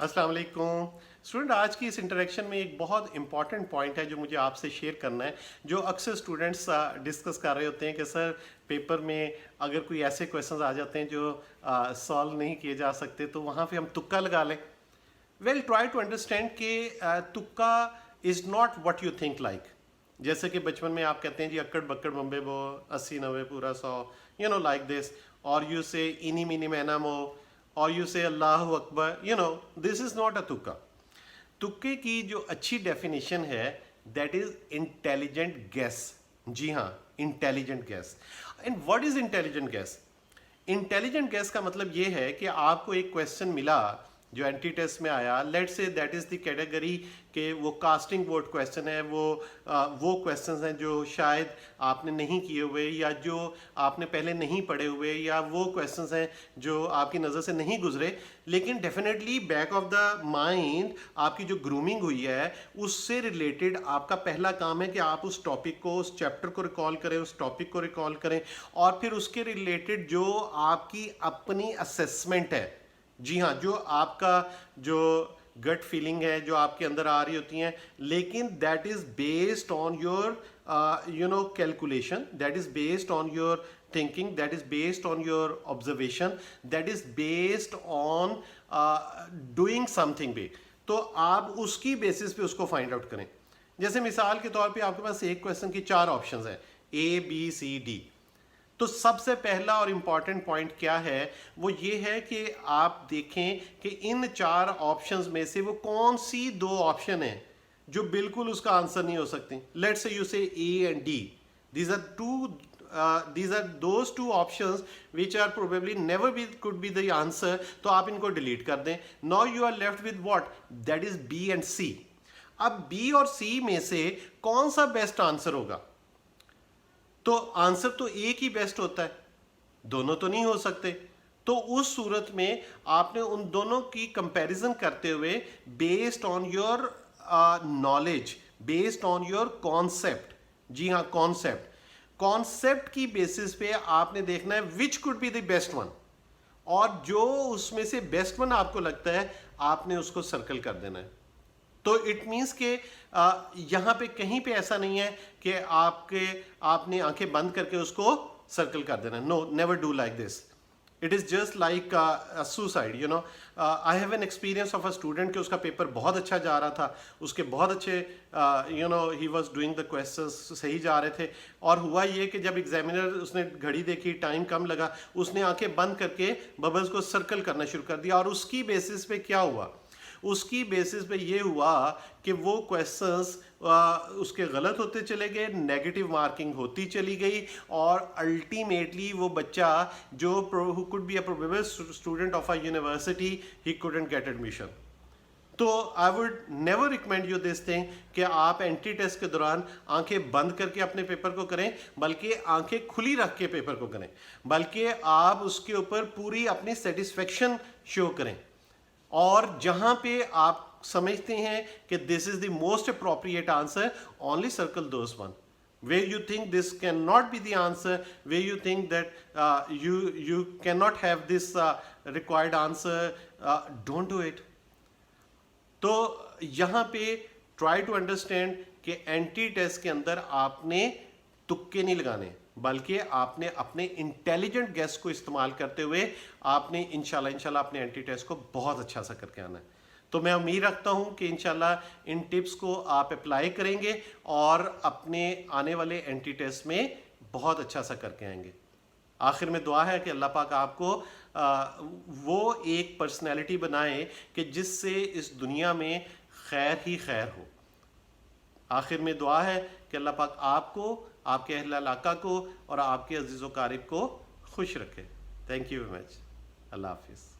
अस्सलाम वालेकुम स्टूडेंट। आज की इस इंटरेक्शन में एक बहुत इंपॉर्टेंट पॉइंट है जो मुझे आपसे शेयर करना है, जो अक्सर स्टूडेंट्स डिस्कस कर रहे होते हैं कि सर पेपर में अगर कोई ऐसे क्वेश्चंस आ जाते हैं जो सॉल्व नहीं किए जा सकते तो वहाँ पे हम तुक्का लगा लें। वेल, ट्राई टू अंडरस्टैंड कि तुक्का is not what you think like. जैसे कि बचपन में आप कहते हैं जी अक्कड़ बक्कड़ बम्बे बो 80 90 पूरा 100, यू नो लाइक दिस, और you say eeny meeny miney mo, और यू से अल्लाह अकबर, you know this is not a तुक्का। तुक्के की जो अच्छी डेफिनेशन है दैट इज इंटेलिजेंट गैस। जी हाँ, intelligent guess. And what is intelligent guess? Intelligent guess का मतलब ये है कि आपको एक क्वेश्चन मिला जो एंटी टेस्ट में आया, let's say that is the category के वो कास्टिंग बोर्ड क्वेश्चन है, वो क्वेश्चंस हैं जो शायद आपने नहीं किए हुए या जो आपने पहले नहीं पढ़े हुए, या वो क्वेश्चंस हैं जो आपकी नज़र से नहीं गुजरे, लेकिन definitely back of the mind आपकी जो ग्रूमिंग हुई है उससे रिलेटेड आपका पहला काम है कि आप उस टॉपिक को, उस चैप्टर को रिकॉल करें, उस टॉपिक को रिकॉल करें, और फिर उसके रिलेटेड जो आपकी अपनी असेसमेंट है, जी हाँ, जो आपका जो गट फीलिंग है जो आपके अंदर आ रही होती हैं, लेकिन that is based on your calculation, that is based on your thinking, that is based on your observation, that is based on doing something भी। तो आप उसकी बेसिस पे उसको फाइंड आउट करें। जैसे मिसाल के तौर पे आपके पास एक क्वेश्चन की 4 ऑप्शंस हैं, ABCD। तो सबसे पहला और इम्पॉर्टेंट पॉइंट क्या है, वो ये है कि आप देखें कि इन 4 ऑप्शंस में से वो कौन सी 2 ऑप्शन हैं जो बिल्कुल उसका आंसर नहीं हो सकती। लेट्स से यू से A and D, these are those 2 options which are probably never could be the answer, तो आप इनको डिलीट कर दें। Now you are left with what? That is B and C। अब B और C में से कौन सा बेस्ट आंसर होगा? तो आंसर तो एक ही बेस्ट होता है, दोनों तो नहीं हो सकते। तो उस सूरत में आपने उन दोनों की कंपैरिजन करते हुए based on your knowledge, based on your concept, जी हाँ कॉन्सेप्ट की बेसिस पे आपने देखना है which could be the best one, और जो उसमें से बेस्ट वन आपको लगता है आपने उसको सर्कल कर देना है। तो इट मीन्स के यहाँ पे कहीं पे ऐसा नहीं है कि आपने आंखें बंद करके उसको सर्कल कर देना। No, never do like this. It is just like suicide, you know. I have an experience of a student कि उसका पेपर बहुत अच्छा जा रहा था, उसके बहुत अच्छे you know he was doing the questions सही जा रहे थे, और हुआ ये कि जब एग्जामिनर उसने घड़ी देखी, टाइम कम लगा, उसने आंखें बंद करके बबल्स को सर्कल करना शुरू कर दिया। और उसकी बेसिस पे क्या हुआ? उसकी बेसिस पे ये हुआ कि वो क्वेश्चंस उसके गलत होते चले गए, नेगेटिव मार्किंग होती चली गई, और अल्टीमेटली वो बच्चा जो who could be a probable student of a university, he couldn't get admission. तो I would never recommend you this thing कि आप एंट्री टेस्ट के दौरान आंखें बंद करके अपने पेपर को करें, बल्कि आंखें खुली रख के पेपर को करें, बल्कि आप उसके ऊपर पूरी अपनी सेटिस्फेक्शन शो करें। और जहां पे आप समझते हैं कि this is the most appropriate answer, only circle those one. where you think this cannot be the answer, where you think that you cannot have this required answer, don't do it. तो यहाँ पे try to understand कि anti test के अंदर आपने तुक्के नहीं लगाने, बल्कि आपने अपने इंटेलिजेंट गैस को इस्तेमाल करते हुए आपने इंशाल्लाह अपने एंटी टेस्ट को बहुत अच्छा सा करके आना है। तो मैं उम्मीद रखता हूँ कि इंशाल्लाह इन टिप्स को आप अप्लाई करेंगे और अपने आने वाले एंटी टेस्ट में बहुत अच्छा सा करके आएंगे। आखिर में दुआ है कि अल्लाह पाक आपको वो एक पर्सनैलिटी बनाए कि जिससे इस दुनिया में खैर ही खैर हो। आखिर में दुआ है कि अल्लाह पाक आपको, आपके अहल इलाका को और आपके अजीज़ व क़ारिब को खुश रखे। Thank you very much. अल्लाह हाफिज़।